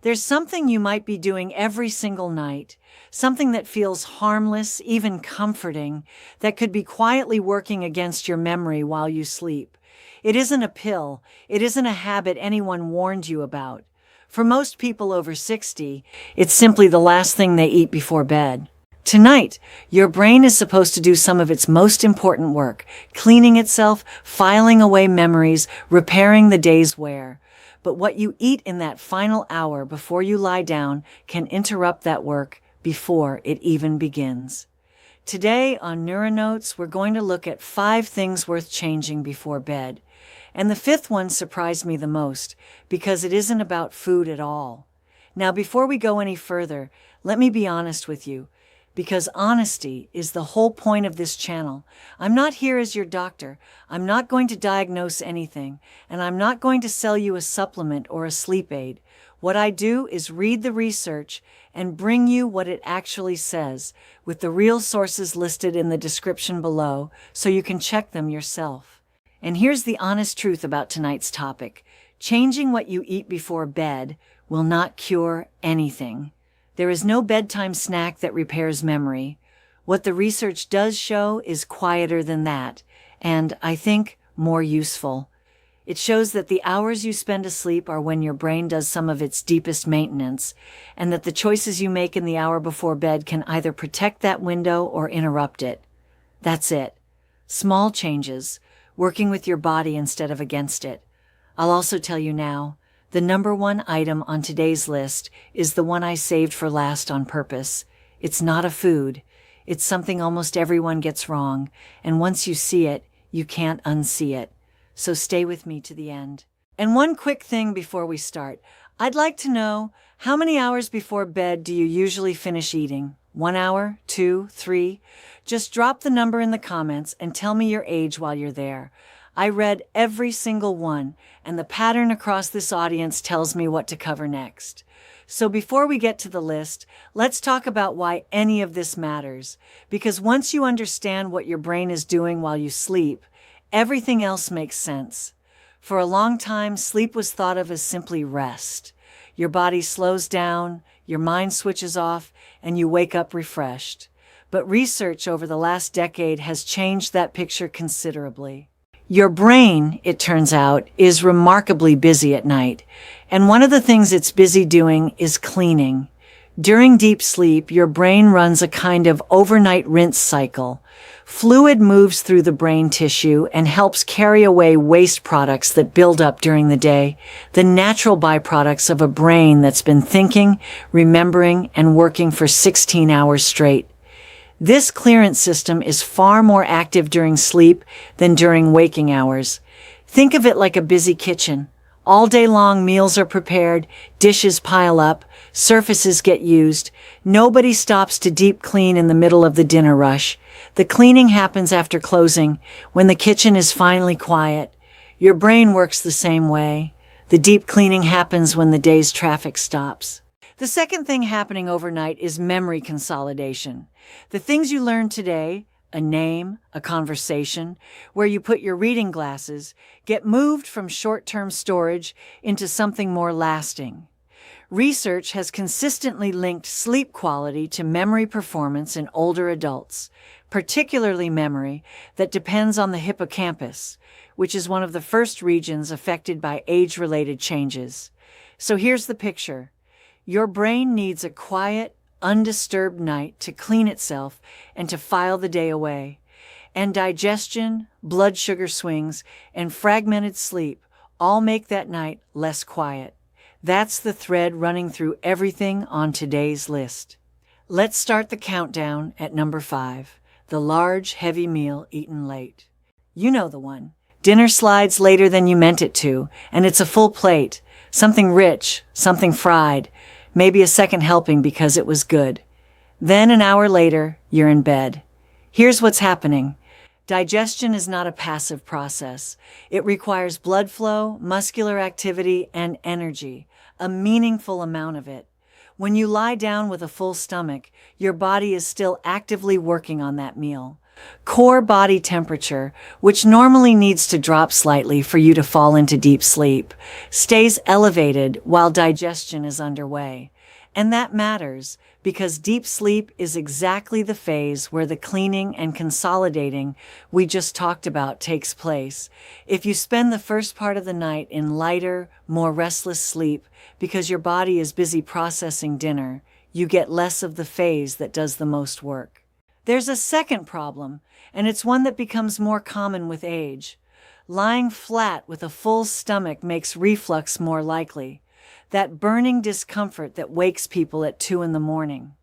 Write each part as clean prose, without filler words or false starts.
There's something you might be doing every single night, something that feels harmless, even comforting, that could be quietly working against your memory while you sleep. It isn't a pill. It isn't a habit anyone warned you about. For most people over 60, it's simply the last thing they eat before bed. Tonight, your brain is supposed to do some of its most important work, cleaning itself, filing away memories, repairing the day's wear. But what you eat in that final hour before you lie down can interrupt that work before it even begins. Today on Neura Notes, we're going to look at 5 things worth changing before bed. And the 5th one surprised me the most because it isn't about food at all. Now, before we go any further, let me be honest with you. Because honesty is the whole point of this channel. I'm not here as your doctor. I'm not going to diagnose anything, and I'm not going to sell you a supplement or a sleep aid. What I do is read the research and bring you what it actually says, with the real sources listed in the description below, so you can check them yourself. And here's the honest truth about tonight's topic. Changing what you eat before bed will not cure anything. There is no bedtime snack that repairs memory. What the research does show is quieter than that, and, I think, more useful. It shows that the hours you spend asleep are when your brain does some of its deepest maintenance, and that the choices you make in the hour before bed can either protect that window or interrupt it. That's it. Small changes, working with your body instead of against it. I'll also tell you now, the number 1 item on today's list is the one I saved for last on purpose. It's not a food. It's something almost everyone gets wrong, and once you see it, you can't unsee it. So stay with me to the end. And one quick thing before we start. I'd like to know, how many hours before bed do you usually finish eating? 1 hour? 2? 3? Just drop the number in the comments and tell me your age while you're there. I read every single one, and the pattern across this audience tells me what to cover next. So before we get to the list, let's talk about why any of this matters. Because once you understand what your brain is doing while you sleep, everything else makes sense. For a long time, sleep was thought of as simply rest. Your body slows down, your mind switches off, and you wake up refreshed. But research over the last decade has changed that picture considerably. Your brain, it turns out, is remarkably busy at night, and one of the things it's busy doing is cleaning. During deep sleep, your brain runs a kind of overnight rinse cycle. Fluid moves through the brain tissue and helps carry away waste products that build up during the day, the natural byproducts of a brain that's been thinking, remembering, and working for 16 hours straight. This clearance system is far more active during sleep than during waking hours. Think of it like a busy kitchen. All day long, meals are prepared, dishes pile up, surfaces get used. Nobody stops to deep clean in the middle of the dinner rush. The cleaning happens after closing, when the kitchen is finally quiet. Your brain works the same way. The deep cleaning happens when the day's traffic stops. The second thing happening overnight is memory consolidation. The things you learn today, a name, a conversation, where you put your reading glasses, get moved from short-term storage into something more lasting. Research has consistently linked sleep quality to memory performance in older adults, particularly memory that depends on the hippocampus, which is one of the first regions affected by age-related changes. So here's the picture. Your brain needs a quiet, undisturbed night to clean itself and to file the day away. And digestion, blood sugar swings, and fragmented sleep all make that night less quiet. That's the thread running through everything on today's list. Let's start the countdown at number 5, the large, heavy meal eaten late. You know the one. Dinner slides later than you meant it to, and it's a full plate. Something rich, something fried, maybe a second helping because it was good. Then an hour later, you're in bed. Here's what's happening. Digestion is not a passive process. It requires blood flow, muscular activity, and energy, a meaningful amount of it. When you lie down with a full stomach, your body is still actively working on that meal. Core body temperature, which normally needs to drop slightly for you to fall into deep sleep, stays elevated while digestion is underway. And that matters because deep sleep is exactly the phase where the cleaning and consolidating we just talked about takes place. If you spend the first part of the night in lighter, more restless sleep because your body is busy processing dinner, you get less of the phase that does the most work. There's a second problem, and it's one that becomes more common with age. Lying flat with a full stomach makes reflux more likely. That burning discomfort that wakes people at 2 in the morning.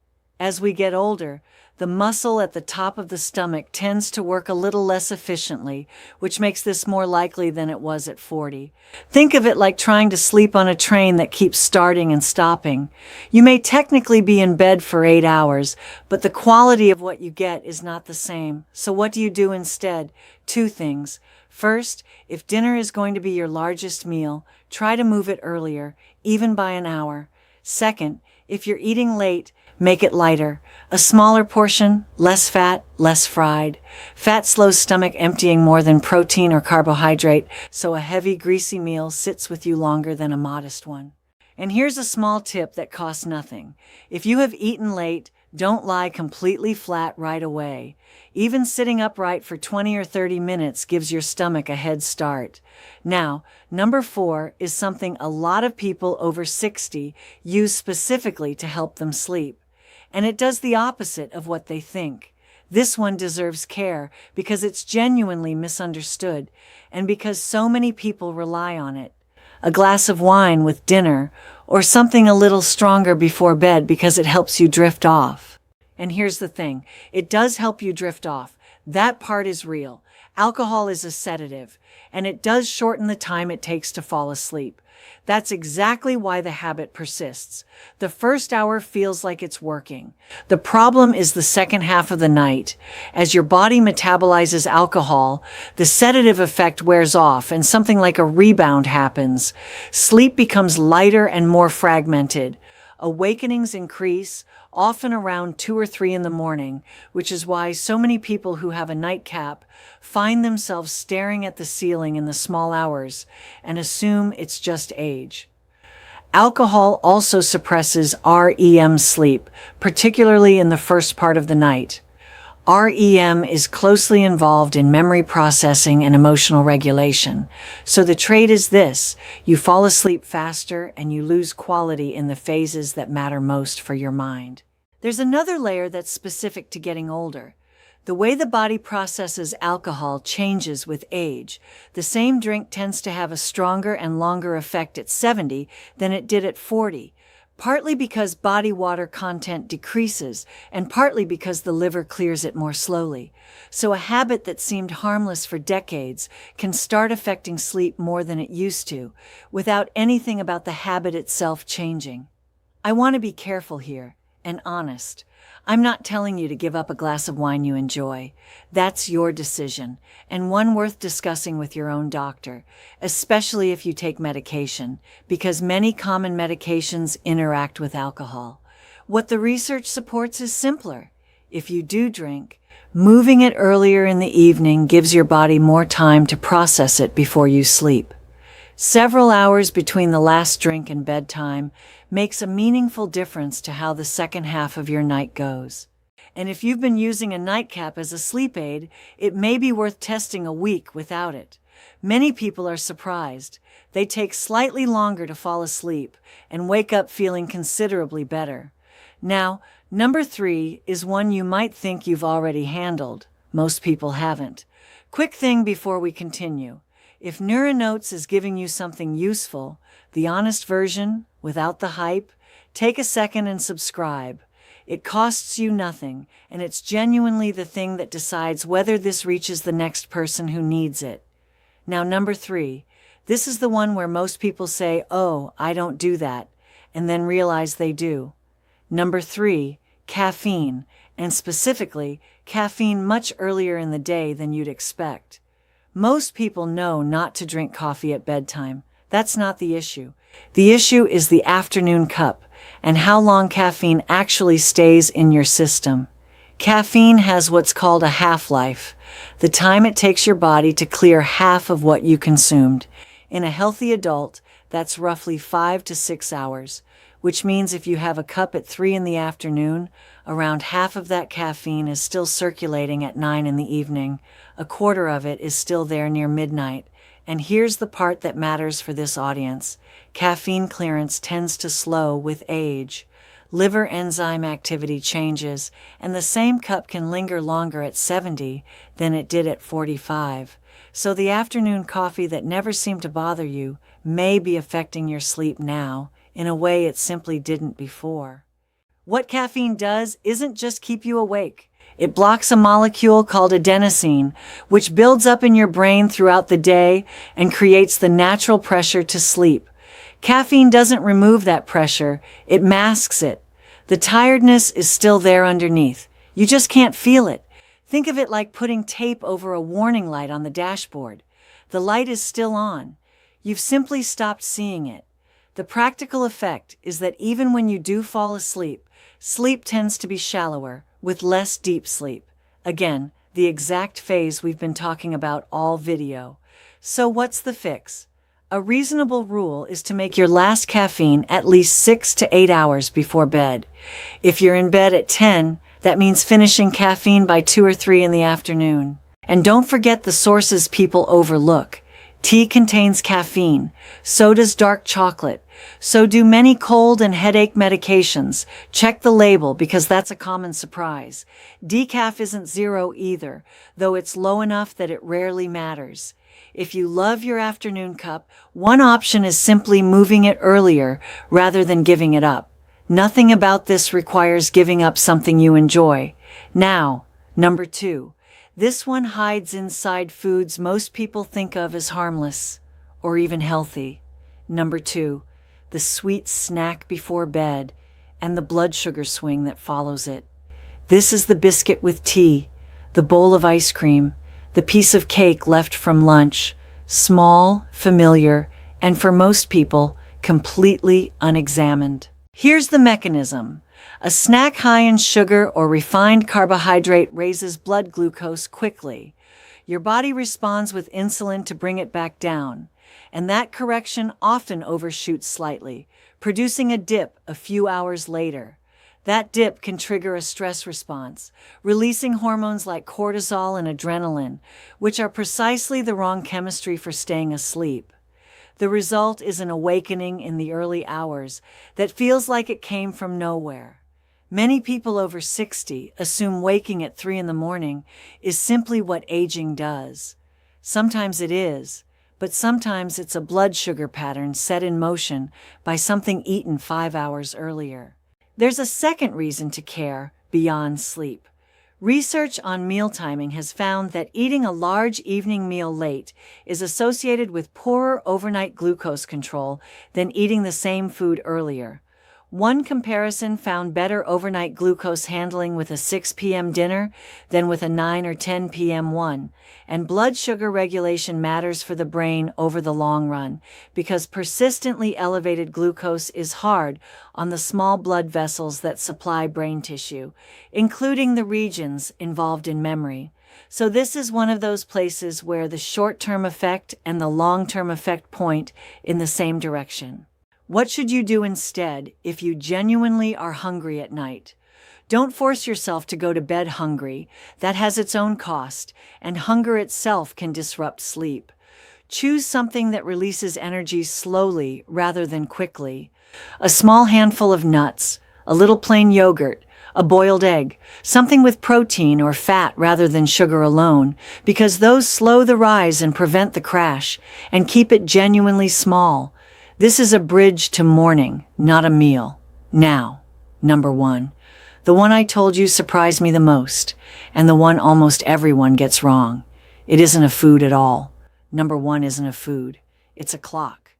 As we get older, the muscle at the top of the stomach tends to work a little less efficiently, which makes this more likely than it was at 40. Think of it like trying to sleep on a train that keeps starting and stopping. You may technically be in bed for 8 hours, but the quality of what you get is not the same. So what do you do instead? 2 things. First, if dinner is going to be your largest meal, try to move it earlier, even by an hour. Second, if you're eating late, make it lighter. A smaller portion, less fat, less fried. Fat slows stomach emptying more than protein or carbohydrate, so a heavy, greasy meal sits with you longer than a modest one. And here's a small tip that costs nothing. If you have eaten late, don't lie completely flat right away. Even sitting upright for 20 or 30 minutes gives your stomach a head start. Now, number 4 is something a lot of people over 60 use specifically to help them sleep. And it does the opposite of what they think. This one deserves care because it's genuinely misunderstood and because so many people rely on it. A glass of wine with dinner, or something a little stronger before bed because it helps you drift off. And here's the thing, it does help you drift off. That part is real. Alcohol is a sedative, and it does shorten the time it takes to fall asleep. That's exactly why the habit persists. The first hour feels like it's working. The problem is the second half of the night. As your body metabolizes alcohol, the sedative effect wears off and something like a rebound happens. Sleep becomes lighter and more fragmented. Awakenings increase, often around 2 or 3 in the morning, which is why so many people who have a nightcap find themselves staring at the ceiling in the small hours and assume it's just age. Alcohol also suppresses REM sleep, particularly in the first part of the night. REM is closely involved in memory processing and emotional regulation. So the trade is this: you fall asleep faster and you lose quality in the phases that matter most for your mind. There's another layer that's specific to getting older. The way the body processes alcohol changes with age. The same drink tends to have a stronger and longer effect at 70 than it did at 40. Partly because body water content decreases, and partly because the liver clears it more slowly. So a habit that seemed harmless for decades can start affecting sleep more than it used to, without anything about the habit itself changing. I want to be careful here, and honest. I'm not telling you to give up a glass of wine you enjoy. That's your decision, and one worth discussing with your own doctor, especially if you take medication, because many common medications interact with alcohol. What the research supports is simpler. If you do drink, moving it earlier in the evening gives your body more time to process it before you sleep. Several hours between the last drink and bedtime makes a meaningful difference to how the second half of your night goes. And if you've been using a nightcap as a sleep aid, it may be worth testing a week without it. Many people are surprised. They take slightly longer to fall asleep and wake up feeling considerably better. Now, number 3 is one you might think you've already handled. Most people haven't. Quick thing before we continue. If Neura Notes is giving you something useful, the honest version, without the hype, take a second and subscribe. It costs you nothing, and it's genuinely the thing that decides whether this reaches the next person who needs it. Now, number 3. This is the one where most people say, "Oh, I don't do that," and then realize they do. Number 3, caffeine, and specifically, caffeine much earlier in the day than you'd expect. Most people know not to drink coffee at bedtime. That's not the issue. The issue is the afternoon cup and how long caffeine actually stays in your system. Caffeine has what's called a half-life, the time it takes your body to clear half of what you consumed. In a healthy adult, that's roughly 5 to 6 hours, which means if you have a cup at 3 in the afternoon, around half of that caffeine is still circulating at 9 in the evening. A quarter of it is still there near midnight. And here's the part that matters for this audience. Caffeine clearance tends to slow with age. Liver enzyme activity changes, and the same cup can linger longer at 70 than it did at 45. So the afternoon coffee that never seemed to bother you may be affecting your sleep now in a way it simply didn't before. What caffeine does isn't just keep you awake. It blocks a molecule called adenosine, which builds up in your brain throughout the day and creates the natural pressure to sleep. Caffeine doesn't remove that pressure, it masks it. The tiredness is still there underneath. You just can't feel it. Think of it like putting tape over a warning light on the dashboard. The light is still on. You've simply stopped seeing it. The practical effect is that even when you do fall asleep, sleep tends to be shallower, with less deep sleep. Again, the exact phase we've been talking about all video. So what's the fix? A reasonable rule is to make your last caffeine at least 6 to 8 hours before bed. If you're in bed at 10, that means finishing caffeine by 2 or 3 in the afternoon. And don't forget the sources people overlook. Tea contains caffeine, so does dark chocolate, so do many cold and headache medications. Check the label because that's a common surprise. Decaf isn't zero either, though it's low enough that it rarely matters. If you love your afternoon cup, one option is simply moving it earlier rather than giving it up. Nothing about this requires giving up something you enjoy. Now, number 2. This one hides inside foods most people think of as harmless or even healthy. Number 2, the sweet snack before bed and the blood sugar swing that follows it. This is the biscuit with tea, the bowl of ice cream, the piece of cake left from lunch, small, familiar, and for most people, completely unexamined. Here's the mechanism. A snack high in sugar or refined carbohydrate raises blood glucose quickly. Your body responds with insulin to bring it back down, and that correction often overshoots slightly, producing a dip a few hours later. That dip can trigger a stress response, releasing hormones like cortisol and adrenaline, which are precisely the wrong chemistry for staying asleep. The result is an awakening in the early hours that feels like it came from nowhere. Many people over 60 assume waking at 3 in the morning is simply what aging does. Sometimes it is, but sometimes it's a blood sugar pattern set in motion by something eaten 5 hours earlier. There's a second reason to care beyond sleep. Research on meal timing has found that eating a large evening meal late is associated with poorer overnight glucose control than eating the same food earlier. One comparison found better overnight glucose handling with a 6 p.m. dinner than with a 9 or 10 p.m. one. And blood sugar regulation matters for the brain over the long run because persistently elevated glucose is hard on the small blood vessels that supply brain tissue, including the regions involved in memory. So this is one of those places where the short-term effect and the long-term effect point in the same direction. What should you do instead if you genuinely are hungry at night? Don't force yourself to go to bed hungry. That has its own cost, and hunger itself can disrupt sleep. Choose something that releases energy slowly rather than quickly. A small handful of nuts, a little plain yogurt, a boiled egg, something with protein or fat rather than sugar alone, because those slow the rise and prevent the crash, and keep it genuinely small. This is a bridge to morning, not a meal. Now, number 1. The one I told you surprised me the most, and the one almost everyone gets wrong. It isn't a food at all. Number 1 isn't a food. It's a clock.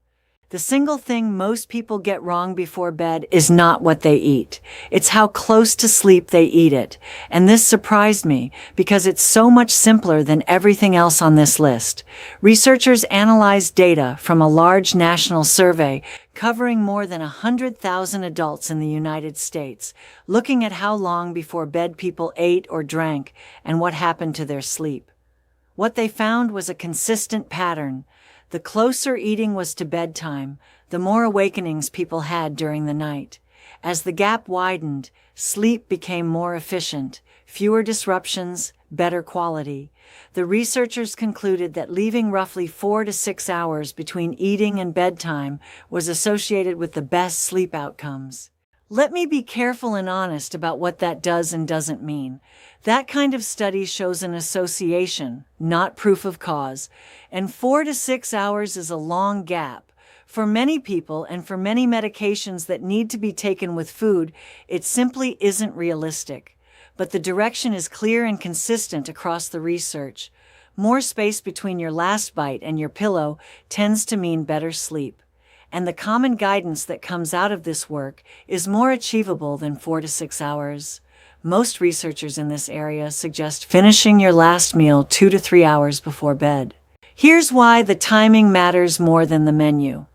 The single thing most people get wrong before bed is not what they eat. It's how close to sleep they eat it. And this surprised me because it's so much simpler than everything else on this list. Researchers analyzed data from a large national survey covering more than 100,000 adults in the United States, looking at how long before bed people ate or drank and what happened to their sleep. What they found was a consistent pattern. The closer eating was to bedtime, the more awakenings people had during the night. As the gap widened, sleep became more efficient, fewer disruptions, better quality. The researchers concluded that leaving roughly 4 to 6 hours between eating and bedtime was associated with the best sleep outcomes. Let me be careful and honest about what that does and doesn't mean. That kind of study shows an association, not proof of cause, and 4 to 6 hours is a long gap. For many people and for many medications that need to be taken with food, it simply isn't realistic. But the direction is clear and consistent across the research. More space between your last bite and your pillow tends to mean better sleep. And the common guidance that comes out of this work is more achievable than 4 to 6 hours. Most researchers in this area suggest finishing your last meal 2 to 3 hours before bed. Here's why the timing matters more than the menu.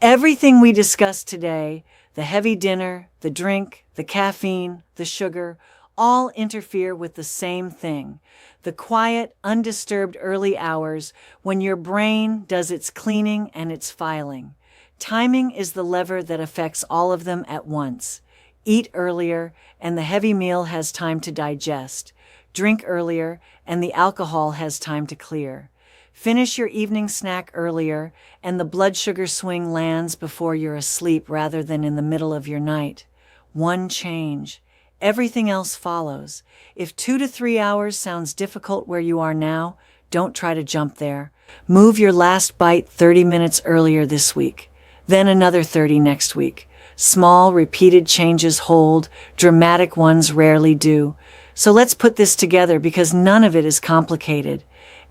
Everything we discussed today, the heavy dinner, the drink, the caffeine, the sugar, all interfere with the same thing. The quiet, undisturbed early hours when your brain does its cleaning and its filing. Timing is the lever that affects all of them at once. Eat earlier, and the heavy meal has time to digest. Drink earlier, and the alcohol has time to clear. Finish your evening snack earlier, and the blood sugar swing lands before you're asleep rather than in the middle of your night. One change. Everything else follows. If 2 to 3 hours sounds difficult where you are now, don't try to jump there. Move your last bite 30 minutes earlier this week. Then another 30 next week. Small, repeated changes hold, dramatic ones rarely do. So let's put this together because none of it is complicated.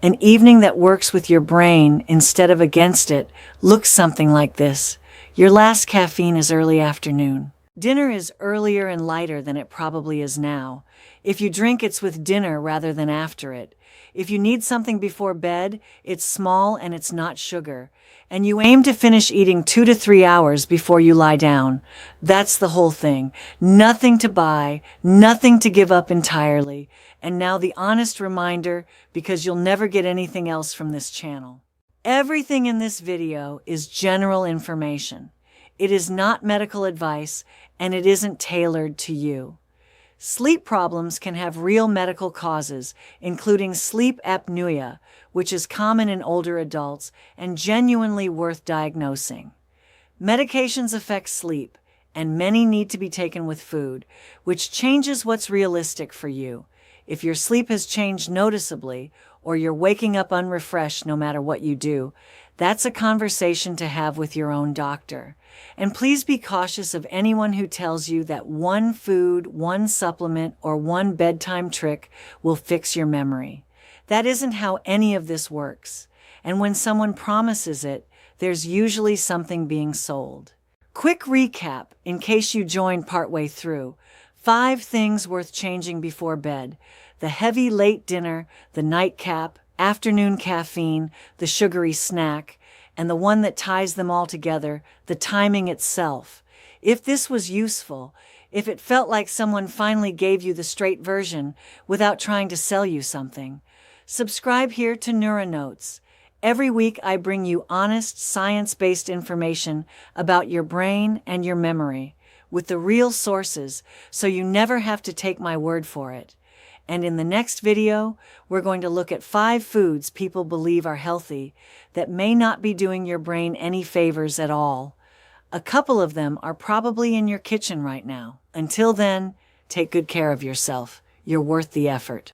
An evening that works with your brain instead of against it looks something like this. Your last caffeine is early afternoon. Dinner is earlier and lighter than it probably is now. If you drink, it's with dinner rather than after it. If you need something before bed, it's small and it's not sugar. And you aim to finish eating 2 to 3 hours before you lie down. That's the whole thing. Nothing to buy, nothing to give up entirely. And now the honest reminder, because you'll never get anything else from this channel. Everything in this video is general information. It is not medical advice, and it isn't tailored to you. Sleep problems can have real medical causes, including sleep apnea, which is common in older adults and genuinely worth diagnosing. Medications affect sleep, and many need to be taken with food, which changes what's realistic for you. If your sleep has changed noticeably, or you're waking up unrefreshed no matter what you do, that's a conversation to have with your own doctor. And please be cautious of anyone who tells you that one food, one supplement, or one bedtime trick will fix your memory. That isn't how any of this works. And when someone promises it, there's usually something being sold. Quick recap, in case you joined partway through. 5 things worth changing before bed: the heavy late dinner, the nightcap, afternoon caffeine, the sugary snack, and the one that ties them all together, the timing itself. If this was useful, if it felt like someone finally gave you the straight version without trying to sell you something, subscribe here to Neura Notes. Every week I bring you honest, science-based information about your brain and your memory, with the real sources, so you never have to take my word for it. And in the next video, we're going to look at 5 foods people believe are healthy that may not be doing your brain any favors at all. A couple of them are probably in your kitchen right now. Until then, take good care of yourself. You're worth the effort.